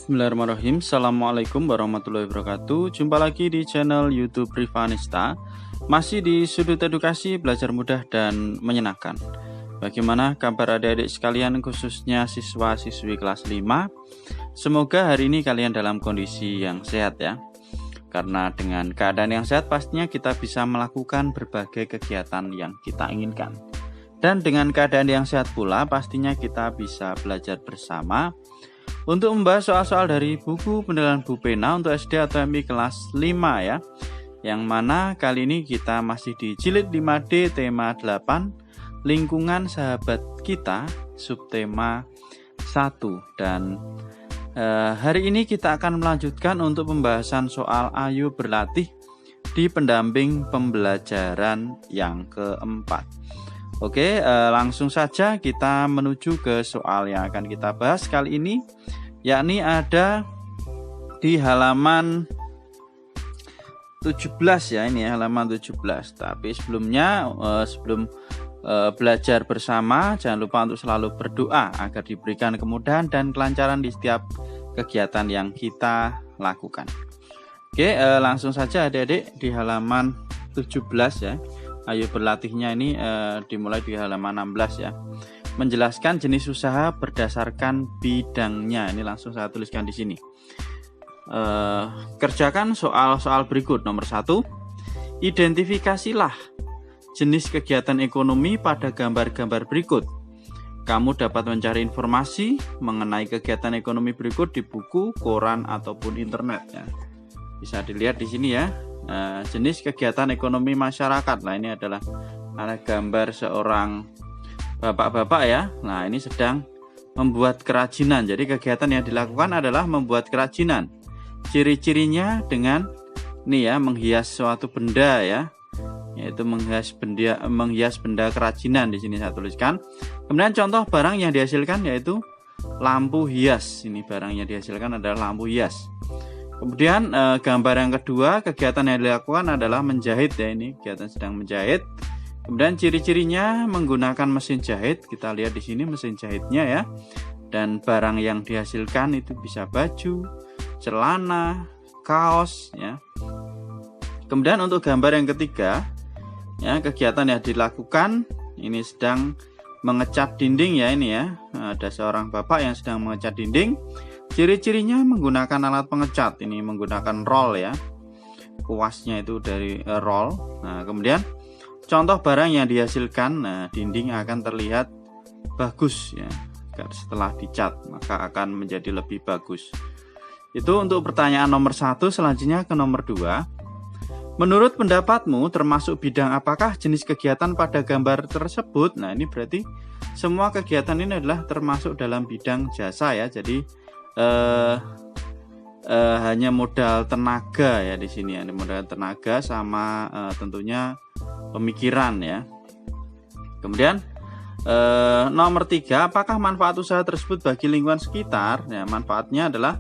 Bismillahirrahmanirrahim. Assalamualaikum warahmatullahi wabarakatuh. Jumpa lagi di channel YouTube Rivanista. Masih di sudut edukasi, belajar mudah dan menyenangkan. Bagaimana kabar adik-adik sekalian, khususnya siswa-siswi kelas 5? Semoga hari ini kalian dalam kondisi yang sehat ya. Karena dengan keadaan yang sehat pastinya kita bisa melakukan berbagai kegiatan yang kita inginkan. Dan dengan keadaan yang sehat pula pastinya kita bisa belajar bersama untuk membahas soal-soal dari buku penilaian Bu Pena untuk SD atau MI kelas 5 ya. Yang mana kali ini kita masih di jilid 5D tema 8 lingkungan sahabat kita subtema 1. Dan hari ini kita akan melanjutkan untuk pembahasan soal ayo berlatih di pendamping pembelajaran yang keempat. Oke, langsung saja kita menuju ke soal yang akan kita bahas kali ini, yakni ada di halaman 17 ya, ini ya, halaman 17. Tapi sebelumnya sebelum belajar bersama, jangan lupa untuk selalu berdoa agar diberikan kemudahan dan kelancaran di setiap kegiatan yang kita lakukan. Oke, langsung saja adik-adik di halaman 17 ya. Ayo berlatihnya ini dimulai di halaman 16 ya. Menjelaskan jenis usaha berdasarkan bidangnya. Ini langsung saya tuliskan di sini. Kerjakan soal-soal berikut. Nomor 1, identifikasilah jenis kegiatan ekonomi pada gambar-gambar berikut. Kamu dapat mencari informasi mengenai kegiatan ekonomi berikut di buku, koran ataupun internet ya. Bisa dilihat di sini ya. Jenis kegiatan ekonomi masyarakat. Nah, ini adalah ada gambar seorang bapak-bapak ya. Nah, ini sedang membuat kerajinan. Jadi kegiatan yang dilakukan adalah membuat kerajinan. Ciri-cirinya dengan nih ya, menghias suatu benda ya. Yaitu menghias benda kerajinan, di sini saya tuliskan. Kemudian contoh barang yang dihasilkan yaitu lampu hias. Ini barang yang dihasilkan adalah lampu hias. Kemudian gambar yang kedua, kegiatan yang dilakukan adalah menjahit ya, ini kegiatan sedang menjahit. Kemudian ciri-cirinya menggunakan mesin jahit. Kita lihat di sini mesin jahitnya ya. Dan barang yang dihasilkan itu bisa baju, celana, kaos ya. Kemudian untuk gambar yang ketiga ya, kegiatan yang dilakukan ini sedang mengecat dinding ya, ini ya. Ada seorang bapak yang sedang mengecat dinding. Ciri-cirinya menggunakan alat pengecat, ini menggunakan roll ya. Kuasnya itu dari roll. Nah, kemudian contoh barang yang dihasilkan, dinding akan terlihat bagus ya. Setelah dicat maka akan menjadi lebih bagus. Itu untuk pertanyaan nomor 1. Selanjutnya ke nomor 2. Menurut pendapatmu termasuk bidang apakah jenis kegiatan pada gambar tersebut? Nah, ini berarti semua kegiatan ini adalah termasuk dalam bidang jasa ya. Jadi hanya modal tenaga ya di sini ya, modal tenaga sama tentunya pemikiran ya. Kemudian nomor 3, apakah manfaat usaha tersebut bagi lingkungan sekitar? Ya, manfaatnya adalah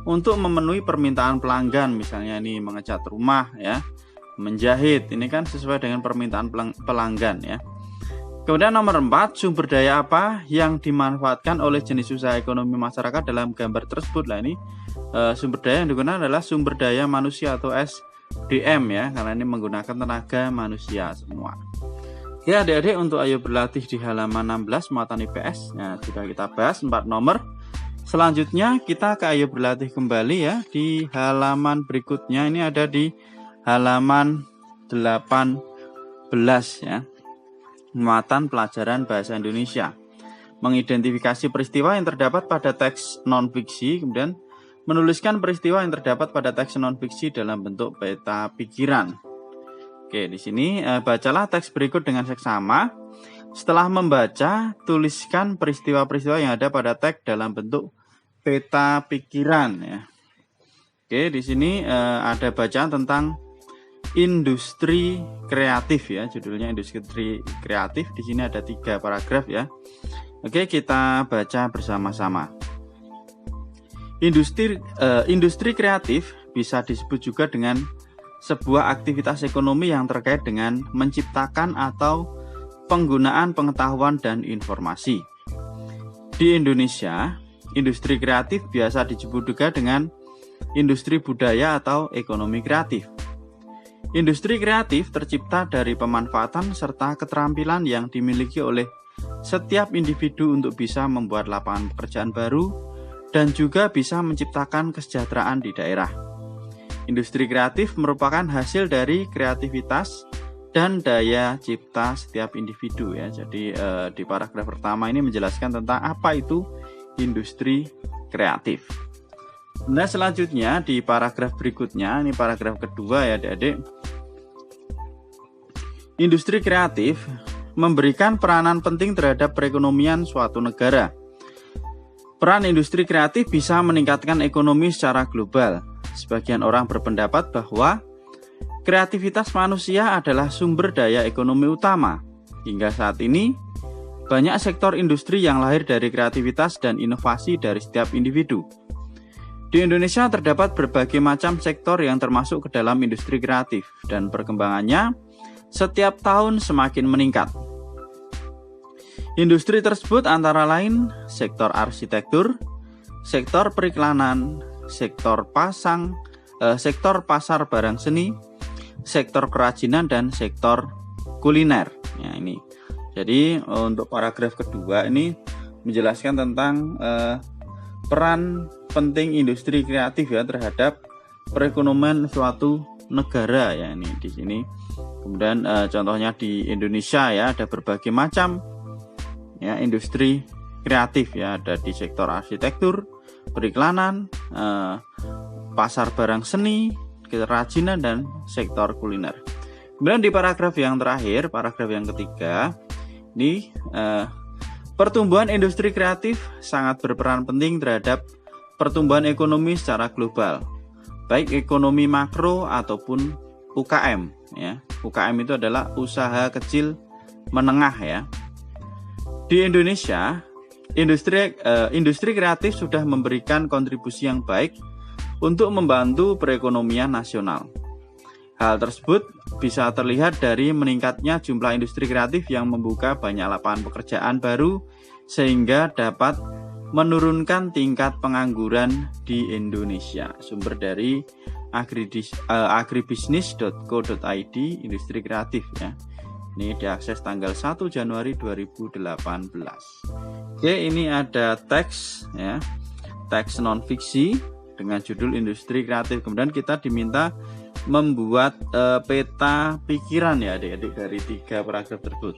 untuk memenuhi permintaan pelanggan, misalnya ini mengecat rumah ya, menjahit, ini kan sesuai dengan permintaan pelanggan ya. Kemudian nomor 4, sumber daya apa yang dimanfaatkan oleh jenis usaha ekonomi masyarakat dalam gambar tersebut. Nah, ini sumber daya yang digunakan adalah sumber daya manusia atau SDM ya, karena ini menggunakan tenaga manusia semua. Ya adik-adik, untuk ayo berlatih di halaman 16 muatan IPS. Nah, sudah kita bahas 4 nomor. Selanjutnya kita ke ayo berlatih kembali ya di halaman berikutnya. Ini ada di halaman 18 ya. Muatan pelajaran bahasa Indonesia. Mengidentifikasi peristiwa yang terdapat pada teks non-fiksi, kemudian menuliskan peristiwa yang terdapat pada teks non-fiksi dalam bentuk peta pikiran. Oke, di sini bacalah teks berikut dengan seksama. Setelah membaca, tuliskan peristiwa-peristiwa yang ada pada teks dalam bentuk peta pikiran ya. Oke, di sini ada bacaan tentang industri kreatif ya, judulnya industri kreatif. Di sini ada 3 paragraf ya. Oke, kita baca bersama-sama. Industri kreatif bisa disebut juga dengan sebuah aktivitas ekonomi yang terkait dengan menciptakan atau penggunaan pengetahuan dan informasi. Di Indonesia, industri kreatif biasa disebut juga dengan industri budaya atau ekonomi kreatif. Industri kreatif tercipta dari pemanfaatan serta keterampilan yang dimiliki oleh setiap individu untuk bisa membuat lapangan pekerjaan baru dan juga bisa menciptakan kesejahteraan di daerah. Industri kreatif merupakan hasil dari kreativitas dan daya cipta setiap individu ya. Jadi di paragraf pertama ini menjelaskan tentang apa itu industri kreatif. Nah, selanjutnya di paragraf berikutnya, ini paragraf kedua ya adik-adik. Industri kreatif memberikan peranan penting terhadap perekonomian suatu negara. Peran industri kreatif bisa meningkatkan ekonomi secara global. Sebagian orang berpendapat bahwa kreativitas manusia adalah sumber daya ekonomi utama. Hingga saat ini, banyak sektor industri yang lahir dari kreativitas dan inovasi dari setiap individu. Di Indonesia terdapat berbagai macam sektor yang termasuk ke dalam industri kreatif dan perkembangannya setiap tahun semakin meningkat. Industri tersebut antara lain sektor arsitektur, sektor periklanan, sektor pasar barang seni, sektor kerajinan dan sektor kuliner. Ya, ini. Jadi untuk paragraf kedua ini menjelaskan tentang peran penting industri kreatif ya terhadap perekonomian suatu negara ya ini di sini. Kemudian contohnya di Indonesia ya ada berbagai macam ya industri kreatif ya, ada di sektor arsitektur, periklanan, pasar barang seni, kerajinan dan sektor kuliner. Kemudian di paragraf yang terakhir, paragraf yang ketiga, ini pertumbuhan industri kreatif sangat berperan penting terhadap pertumbuhan ekonomi secara global, baik ekonomi makro ataupun UKM. Ya, UKM itu adalah usaha kecil menengah ya. Di Indonesia, industri kreatif sudah memberikan kontribusi yang baik untuk membantu perekonomian nasional. Hal tersebut bisa terlihat dari meningkatnya jumlah industri kreatif yang membuka banyak lapangan pekerjaan baru sehingga dapat menurunkan tingkat pengangguran di Indonesia. Sumber dari agribisnis.co.id industri kreatif ya. Ini diakses tanggal 1 Januari 2018. Oke, ini ada teks ya. Teks non fiksi dengan judul industri kreatif. Kemudian kita diminta membuat peta pikiran ya adik-adik dari 3 paragraf tersebut.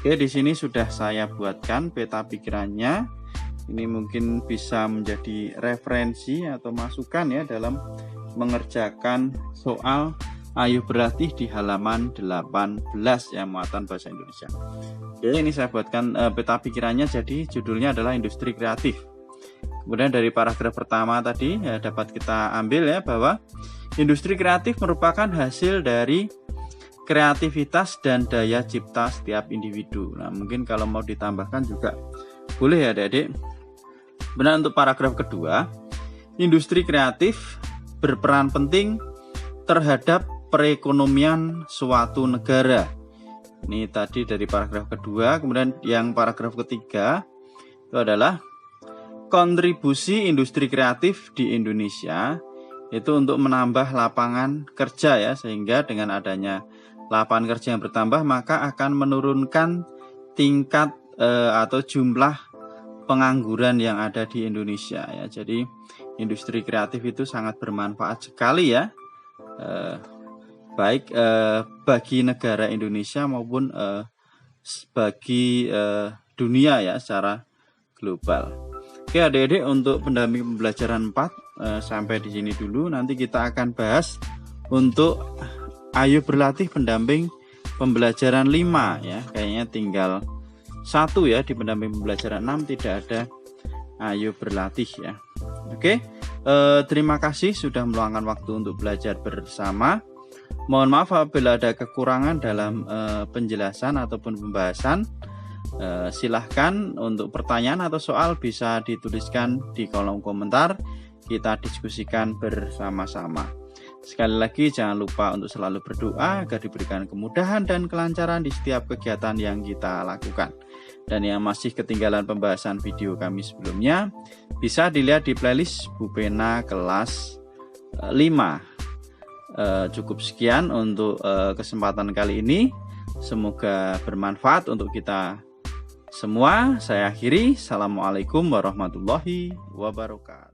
Oke, di sini sudah saya buatkan peta pikirannya. Ini mungkin bisa menjadi referensi atau masukan ya dalam mengerjakan soal Ayo berlatih di halaman 18 ya, muatan bahasa Indonesia. Oke, ini saya buatkan peta pikirannya, jadi judulnya adalah industri kreatif. Kemudian dari paragraf pertama tadi ya, dapat kita ambil ya bahwa industri kreatif merupakan hasil dari kreativitas dan daya cipta setiap individu. Nah, mungkin kalau mau ditambahkan juga boleh ya adik-adik. Benar, untuk paragraf kedua, industri kreatif berperan penting terhadap perekonomian suatu negara. Ini tadi dari paragraf kedua. Kemudian yang paragraf ketiga itu adalah kontribusi industri kreatif di Indonesia itu untuk menambah lapangan kerja ya, sehingga dengan adanya lapangan kerja yang bertambah maka akan menurunkan tingkat atau jumlah pengangguran yang ada di Indonesia ya. Jadi industri kreatif itu sangat bermanfaat sekali ya, baik bagi negara Indonesia maupun bagi dunia ya secara global. Oke adik-adik, untuk pendamping pembelajaran 4 sampai di sini dulu. Nanti kita akan bahas untuk Ayo berlatih pendamping pembelajaran 5 ya. Kayaknya tinggal 1 ya, di pendamping pembelajaran 6 tidak ada Ayo berlatih ya. Oke, terima kasih sudah meluangkan waktu untuk belajar bersama. Mohon maaf apabila ada kekurangan dalam penjelasan ataupun pembahasan. Silahkan untuk pertanyaan atau soal bisa dituliskan di kolom komentar. Kita diskusikan bersama-sama. Sekali lagi jangan lupa untuk selalu berdoa agar diberikan kemudahan dan kelancaran di setiap kegiatan yang kita lakukan. dan yang masih ketinggalan pembahasan video kami sebelumnya, bisa dilihat di playlist Bu Pena kelas 5. Cukup sekian untuk kesempatan kali ini. Semoga bermanfaat untuk kita semua. Saya akhiri. Assalamualaikum warahmatullahi wabarakatuh.